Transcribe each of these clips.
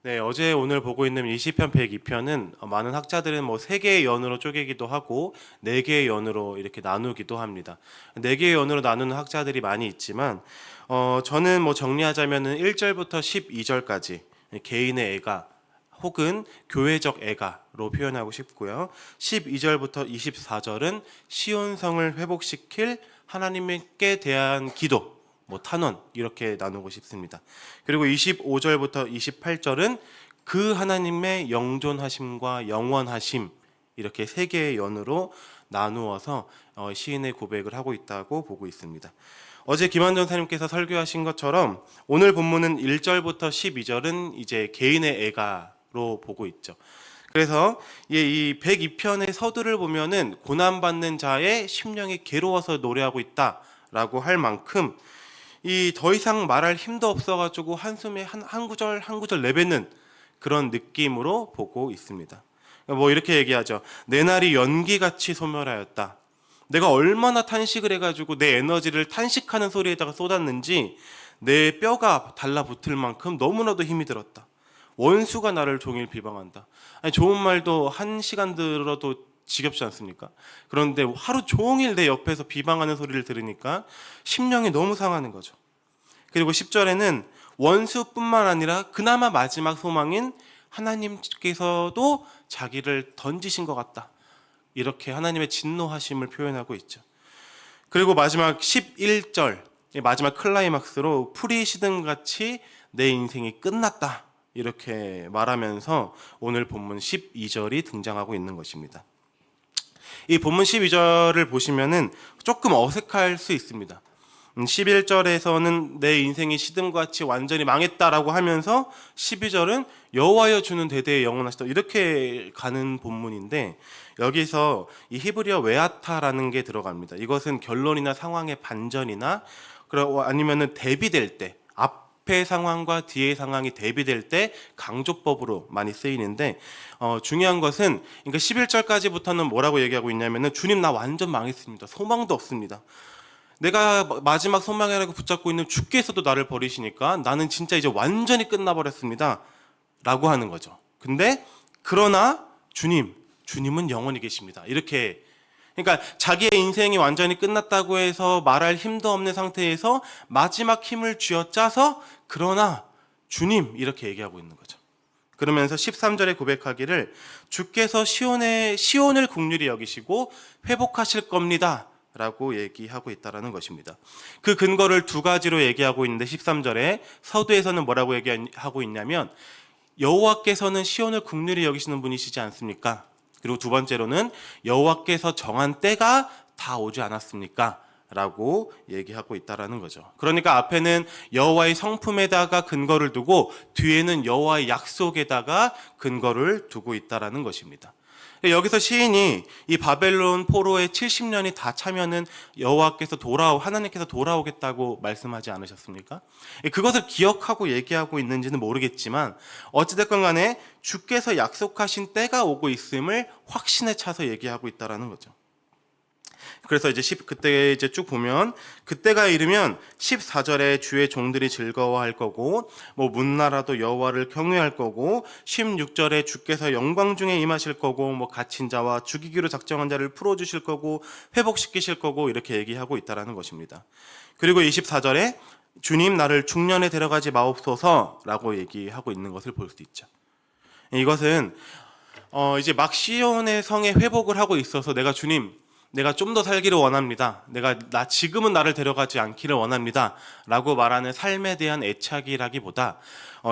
네, 어제 오늘 보고 있는 이 시편 102편은 많은 학자들은 뭐 3개의 연으로 쪼개기도 하고 4개의 연으로 이렇게 나누기도 합니다. 4개의 연으로 나누는 학자들이 많이 있지만 저는 뭐 정리하자면은 1절부터 12절까지 개인의 애가 혹은 교회적 애가로 표현하고 싶고요. 12절부터 24절은 시온성을 회복시킬 하나님께 대한 기도, 뭐 탄원 이렇게 나누고 싶습니다. 그리고 25절부터 28절은 그 하나님의 영존하심과 영원하심 이렇게 3개의 연으로 나누어서 시인의 고백을 하고 있다고 보고 있습니다. 어제 김한전 사님께서 설교하신 것처럼 오늘 본문은 1절부터 12절은 이제 개인의 애가로 보고 있죠. 그래서 이 102편의 서두를 보면은 고난받는 자의 심령이 괴로워서 노래하고 있다라고 할 만큼 이 더 이상 말할 힘도 없어가지고 한숨에 한 구절 한 구절 내뱉는 그런 느낌으로 보고 있습니다. 뭐 이렇게 얘기하죠. 내 날이 연기같이 소멸하였다. 내가 얼마나 탄식을 해가지고 내 에너지를 탄식하는 소리에다가 쏟았는지 내 뼈가 달라붙을 만큼 너무나도 힘이 들었다. 원수가 나를 종일 비방한다. 아니, 좋은 말도 1시간 들어도 지겹지 않습니까? 그런데 하루 종일 내 옆에서 비방하는 소리를 들으니까 심령이 너무 상하는 거죠. 그리고 10절에는 원수뿐만 아니라 그나마 마지막 소망인 하나님께서도 자기를 던지신 것 같다. 이렇게 하나님의 진노하심을 표현하고 있죠. 그리고 마지막 11절, 마지막 클라이막스로 풀이 시든같이 내 인생이 끝났다. 이렇게 말하면서 오늘 본문 12절이 등장하고 있는 것입니다. 이 본문 12절을 보시면은 조금 어색할 수 있습니다. 11절에서는 내 인생이 시든과 같이 완전히 망했다라고 하면서 12절은 여호와여 주는 대대에 영원하시다 이렇게 가는 본문인데 여기서 이 히브리어 웨아타라는 게 들어갑니다. 이것은 결론이나 상황의 반전이나 아니면은 대비될 때 앞의 상황과 뒤의 상황이 대비될 때 강조법으로 많이 쓰이는데 중요한 것은 그러니까 11절까지부터는 뭐라고 얘기하고 있냐면은 주님 나 완전 망했습니다. 소망도 없습니다. 내가 마지막 소망이라고 붙잡고 있는 주께서도 나를 버리시니까 나는 진짜 이제 완전히 끝나버렸습니다. 라고 하는 거죠. 근데 그러나 주님은 영원히 계십니다. 이렇게 그러니까 자기의 인생이 완전히 끝났다고 해서 말할 힘도 없는 상태에서 마지막 힘을 쥐어짜서 그러나 주님 이렇게 얘기하고 있는 거죠. 그러면서 13절에 고백하기를 주께서 시온을 긍휼히 여기시고 회복하실 겁니다. 라고 얘기하고 있다는 것입니다. 그 근거를 2가지로 얘기하고 있는데 13절에 서두에서는 뭐라고 얘기하고 있냐면 여호와께서는 시온을 긍휼히 여기시는 분이시지 않습니까? 그리고 2번째로는 여호와께서 정한 때가 다 오지 않았습니까? 라고 얘기하고 있다는 거죠. 그러니까 앞에는 여호와의 성품에다가 근거를 두고 뒤에는 여호와의 약속에다가 근거를 두고 있다는 것입니다. 여기서 시인이 이 바벨론 포로의 70년이 다 차면은 여호와께서 하나님께서 돌아오겠다고 말씀하지 않으셨습니까? 그것을 기억하고 얘기하고 있는지는 모르겠지만 어찌됐건 간에 주께서 약속하신 때가 오고 있음을 확신에 차서 얘기하고 있다는 거죠. 그래서 그때 이제 쭉 보면 그때가 이르면 14절에 주의 종들이 즐거워할 거고 뭐 문나라도 여호와를 경외할 거고 16절에 주께서 영광 중에 임하실 거고 뭐 갇힌 자와 죽이기로 작정한 자를 풀어 주실 거고 회복시키실 거고 이렇게 얘기하고 있다라는 것입니다. 그리고 24절에 주님 나를 중년에 데려가지 마옵소서라고 얘기하고 있는 것을 볼 수 있죠. 이것은 이제 막 시온의 성에 회복을 하고 있어서 내가 좀 더 살기를 원합니다. 지금은 나를 데려가지 않기를 원합니다. 라고 말하는 삶에 대한 애착이라기보다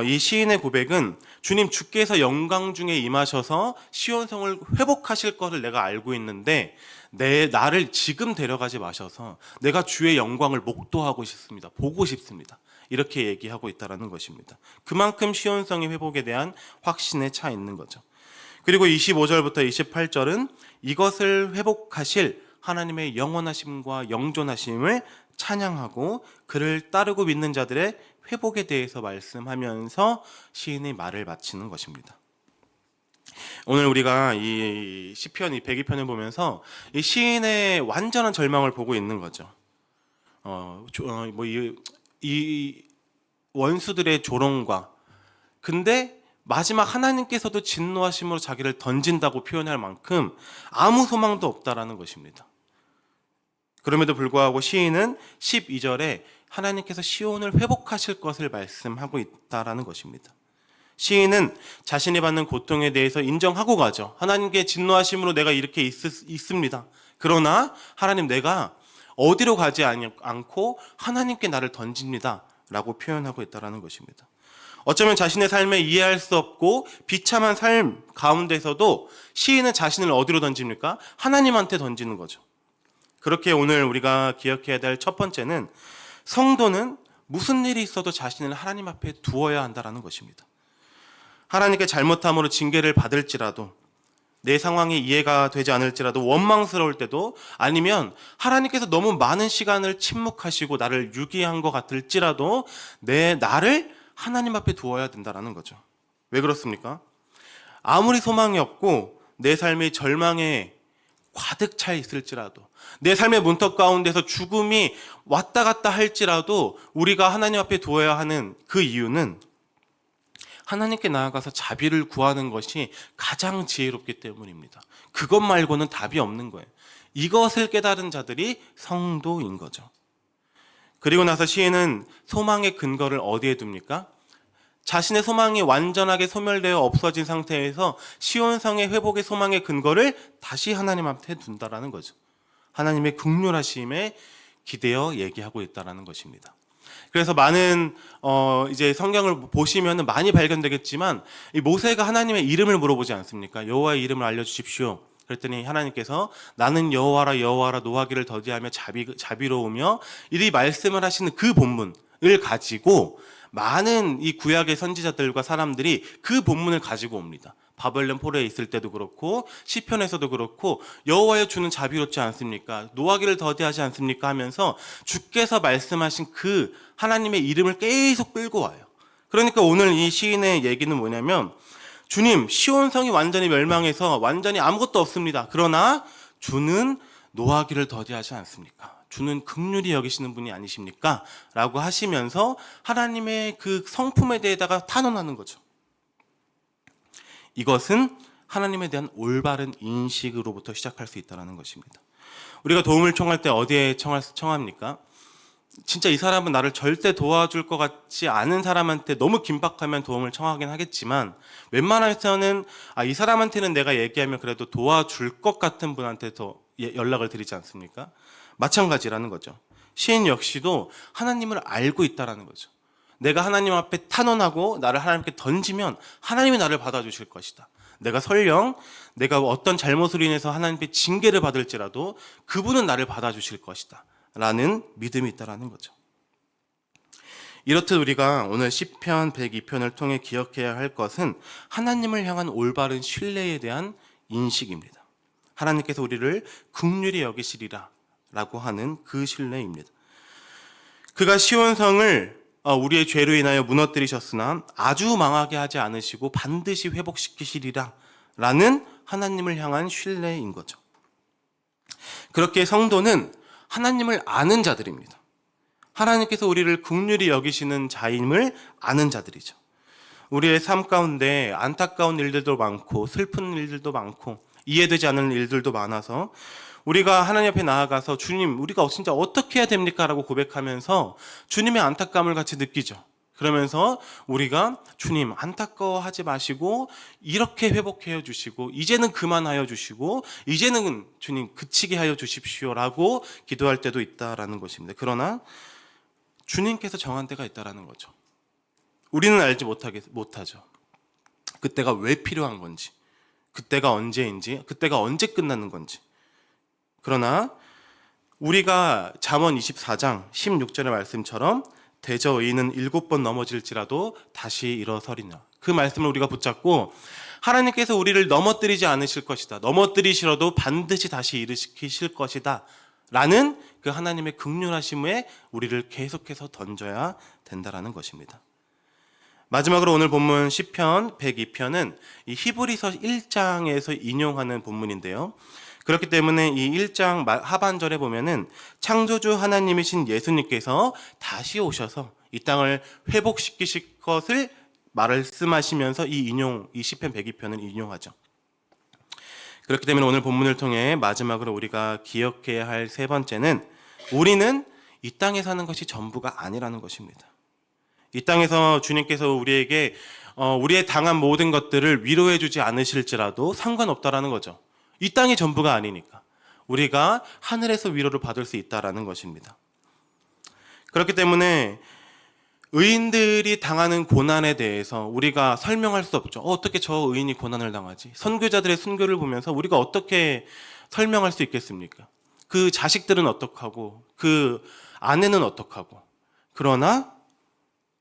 이 시인의 고백은 주님 주께서 영광 중에 임하셔서 시온성을 회복하실 것을 내가 알고 있는데 나를 지금 데려가지 마셔서 내가 주의 영광을 목도하고 싶습니다. 보고 싶습니다. 이렇게 얘기하고 있다는 것입니다. 그만큼 시온성의 회복에 대한 확신에 차 있는 거죠. 그리고 25절부터 28절은 이것을 회복하실 하나님의 영원하심과 영존하심을 찬양하고 그를 따르고 믿는 자들의 회복에 대해서 말씀하면서 시인의 말을 마치는 것입니다. 오늘 우리가 이 시편 102편을 보면서 이 시인의 완전한 절망을 보고 있는 거죠. 이 원수들의 조롱과 근데 마지막 하나님께서도 진노하심으로 자기를 던진다고 표현할 만큼 아무 소망도 없다라는 것입니다. 그럼에도 불구하고 시인은 12절에 하나님께서 시온을 회복하실 것을 말씀하고 있다라는 것입니다. 시인은 자신이 받는 고통에 대해서 인정하고 가죠. 하나님께 진노하심으로 내가 이렇게 있습니다. 그러나 하나님, 내가 어디로 가지 않고 하나님께 나를 던집니다 라고 표현하고 있다는 것입니다. 어쩌면 자신의 삶에 이해할 수 없고 비참한 삶 가운데서도 시인은 자신을 어디로 던집니까? 하나님한테 던지는 거죠. 그렇게 오늘 우리가 기억해야 될 첫 번째는, 성도는 무슨 일이 있어도 자신을 하나님 앞에 두어야 한다는 것입니다. 하나님께 잘못함으로 징계를 받을지라도, 내 상황이 이해가 되지 않을지라도, 원망스러울 때도, 아니면 하나님께서 너무 많은 시간을 침묵하시고 나를 유기한 것 같을지라도 나를 하나님 앞에 두어야 된다는 거죠. 왜 그렇습니까? 아무리 소망이 없고 내 삶이 절망에 가득 차 있을지라도, 내 삶의 문턱 가운데서 죽음이 왔다 갔다 할지라도 우리가 하나님 앞에 두어야 하는 그 이유는 하나님께 나아가서 자비를 구하는 것이 가장 지혜롭기 때문입니다. 그것 말고는 답이 없는 거예요. 이것을 깨달은 자들이 성도인 거죠. 그리고 나서 시인은 소망의 근거를 어디에 둡니까? 자신의 소망이 완전하게 소멸되어 없어진 상태에서 시온성의 회복의 소망의 근거를 다시 하나님 앞에 둔다라는 거죠. 하나님의 긍휼하심에 기대어 얘기하고 있다라는 것입니다. 그래서 많은 이제 성경을 보시면 많이 발견되겠지만, 이 모세가 하나님의 이름을 물어보지 않습니까? 여호와의 이름을 알려주십시오. 그랬더니 하나님께서 나는 여호와라 여호와라 노하기를 더디하며 자비로우며 이리 말씀을 하시는 그 본문을 가지고 많은 이 구약의 선지자들과 사람들이 그 본문을 가지고 옵니다. 바벨론 포로에 있을 때도 그렇고 시편에서도 그렇고 여호와여 주는 자비롭지 않습니까? 노하기를 더디하지 않습니까? 하면서 주께서 말씀하신 그 하나님의 이름을 계속 끌고 와요. 그러니까 오늘 이 시인의 얘기는 뭐냐면, 주님, 시온성이 완전히 멸망해서 완전히 아무것도 없습니다. 그러나 주는 노하기를 더디하지 않습니까? 주는 긍휼히 여기시는 분이 아니십니까? 라고 하시면서 하나님의 그 성품에 대해다가 탄원하는 거죠. 이것은 하나님에 대한 올바른 인식으로부터 시작할 수 있다는 것입니다. 우리가 도움을 청할 때 어디에 청합니까? 진짜 이 사람은 나를 절대 도와줄 것 같지 않은 사람한테 너무 긴박하면 도움을 청하긴 하겠지만, 웬만해서는 이 사람한테는 내가 얘기하면 그래도 도와줄 것 같은 분한테 더 연락을 드리지 않습니까? 마찬가지라는 거죠. 시인 역시도 하나님을 알고 있다라는 거죠. 내가 하나님 앞에 탄원하고 나를 하나님께 던지면 하나님이 나를 받아주실 것이다. 내가 설령 내가 어떤 잘못으로 인해서 하나님께 징계를 받을지라도 그분은 나를 받아주실 것이다 라는 믿음이 있다라는 거죠. 이렇듯 우리가 오늘 시편 102편을 통해 기억해야 할 것은 하나님을 향한 올바른 신뢰에 대한 인식입니다. 하나님께서 우리를 긍휼히 여기시리라 라고 하는 그 신뢰입니다. 그가 시온성을 우리의 죄로 인하여 무너뜨리셨으나 아주 망하게 하지 않으시고 반드시 회복시키시리라 라는 하나님을 향한 신뢰인 거죠. 그렇게 성도는 하나님을 아는 자들입니다. 하나님께서 우리를 긍휼히 여기시는 자임을 아는 자들이죠. 우리의 삶 가운데 안타까운 일들도 많고 슬픈 일들도 많고 이해되지 않는 일들도 많아서 우리가 하나님 앞에 나아가서 주님, 우리가 진짜 어떻게 해야 됩니까? 라고 고백하면서 주님의 안타까움을 같이 느끼죠. 그러면서 우리가 주님 안타까워하지 마시고 이렇게 회복해 주시고 이제는 그만하여 주시고 이제는 주님 그치게 하여 주십시오라고 기도할 때도 있다라는 것입니다. 그러나 주님께서 정한 때가 있다라는 거죠. 우리는 알지 못하죠. 그때가 왜 필요한 건지, 그때가 언제인지, 그때가 언제 끝나는 건지. 그러나 우리가 잠언 24장 16절의 말씀처럼 대저 의인은 7번 넘어질지라도 다시 일어서리라. 그 말씀을 우리가 붙잡고 하나님께서 우리를 넘어뜨리지 않으실 것이다. 넘어뜨리시려도 반드시 다시 일으키실 것이다. 라는 그 하나님의 긍휼하심에 우리를 계속해서 던져야 된다라는 것입니다. 마지막으로 오늘 본문 시편 102편은 이 히브리서 1장에서 인용하는 본문인데요. 그렇기 때문에 이 1장 하반절에 보면은 창조주 하나님이신 예수님께서 다시 오셔서 이 땅을 회복시키실 것을 말씀하시면서 이 시편 102편을 인용하죠. 그렇기 때문에 오늘 본문을 통해 마지막으로 우리가 기억해야 할 세 번째는 우리는 이 땅에 사는 것이 전부가 아니라는 것입니다. 이 땅에서 주님께서 우리에게 우리의 당한 모든 것들을 위로해 주지 않으실지라도 상관없다라는 거죠. 이 땅이 전부가 아니니까 우리가 하늘에서 위로를 받을 수 있다라는 것입니다. 그렇기 때문에 의인들이 당하는 고난에 대해서 우리가 설명할 수 없죠. 어떻게 저 의인이 고난을 당하지? 선교자들의 순교를 보면서 우리가 어떻게 설명할 수 있겠습니까? 그 자식들은 어떡하고 그 아내는 어떡하고. 그러나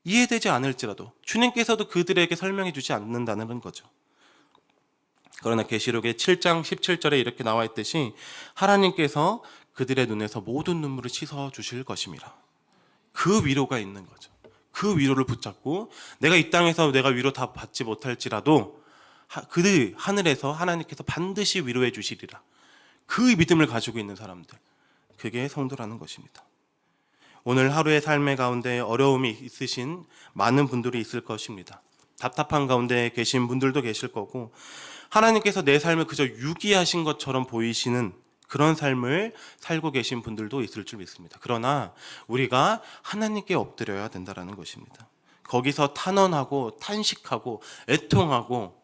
이해되지 않을지라도 주님께서도 그들에게 설명해 주지 않는다는 거죠. 그러나 계시록의 7장 17절에 이렇게 나와 있듯이 하나님께서 그들의 눈에서 모든 눈물을 씻어 주실 것임이라. 그 위로가 있는 거죠. 그 위로를 붙잡고 내가 이 땅에서 내가 위로 다 받지 못할지라도 그 하늘에서 하나님께서 반드시 위로해 주시리라. 그 믿음을 가지고 있는 사람들, 그게 성도라는 것입니다. 오늘 하루의 삶의 가운데 어려움이 있으신 많은 분들이 있을 것입니다. 답답한 가운데 계신 분들도 계실 거고 하나님께서 내 삶을 그저 유기하신 것처럼 보이시는 그런 삶을 살고 계신 분들도 있을 줄 믿습니다. 그러나 우리가 하나님께 엎드려야 된다는 것입니다. 거기서 탄원하고 탄식하고 애통하고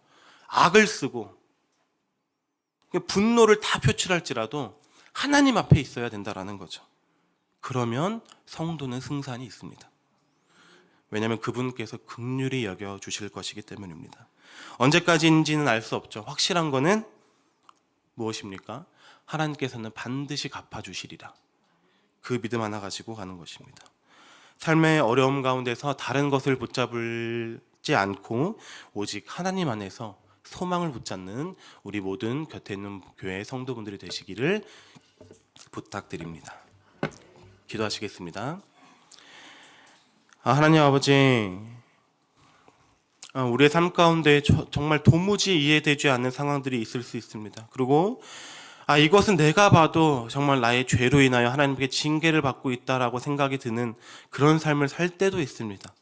악을 쓰고 분노를 다 표출할지라도 하나님 앞에 있어야 된다는 거죠. 그러면 성도는 승산이 있습니다. 왜냐하면 그분께서 긍휼히 여겨주실 것이기 때문입니다. 언제까지인지는 알 수 없죠. 확실한 거는 무엇입니까? 하나님께서는 반드시 갚아주시리라. 그 믿음 하나 가지고 가는 것입니다. 삶의 어려움 가운데서 다른 것을 붙잡지 않고 오직 하나님 안에서 소망을 붙잡는 우리 모든 곁에 있는 교회 성도분들이 되시기를 부탁드립니다. 기도하시겠습니다. 하나님 아버지, 우리의 삶 가운데 정말 도무지 이해되지 않는 상황들이 있을 수 있습니다. 그리고 이것은 내가 봐도 정말 나의 죄로 인하여 하나님께 징계를 받고 있다라고 생각이 드는 그런 삶을 살 때도 있습니다.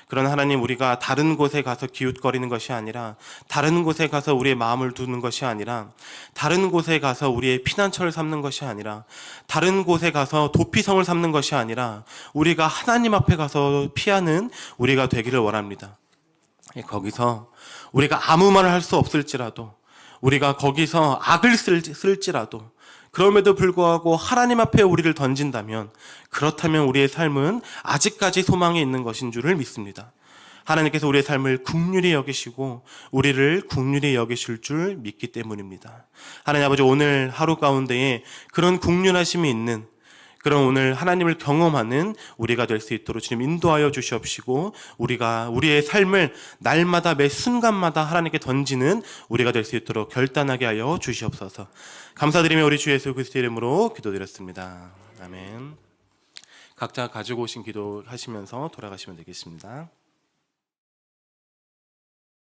그러나 하나님, 우리가 다른 곳에 가서 기웃거리는 것이 아니라, 다른 곳에 가서 우리의 마음을 두는 것이 아니라, 다른 곳에 가서 우리의 피난처를 삼는 것이 아니라, 다른 곳에 가서 도피성을 삼는 것이 아니라 우리가 하나님 앞에 가서 피하는 우리가 되기를 원합니다. 거기서 우리가 아무 말을 할 수 없을지라도, 우리가 거기서 악을 쓸지라도, 그럼에도 불구하고 하나님 앞에 우리를 던진다면, 그렇다면 우리의 삶은 아직까지 소망이 있는 것인 줄을 믿습니다. 하나님께서 우리의 삶을 긍휼히 여기시고 우리를 긍휼히 여기실 줄 믿기 때문입니다. 하나님 아버지, 오늘 하루 가운데에 그런 긍휼하심이 있는, 그런 오늘 하나님을 경험하는 우리가 될 수 있도록 주님 인도하여 주시옵시고, 우리가 우리의 삶을 날마다 매 순간마다 하나님께 던지는 우리가 될 수 있도록 결단하게 하여 주시옵소서. 감사드리며 우리 주 예수 그리스도의 이름으로 기도드렸습니다. 아멘. 각자 가지고 오신 기도 하시면서 돌아가시면 되겠습니다.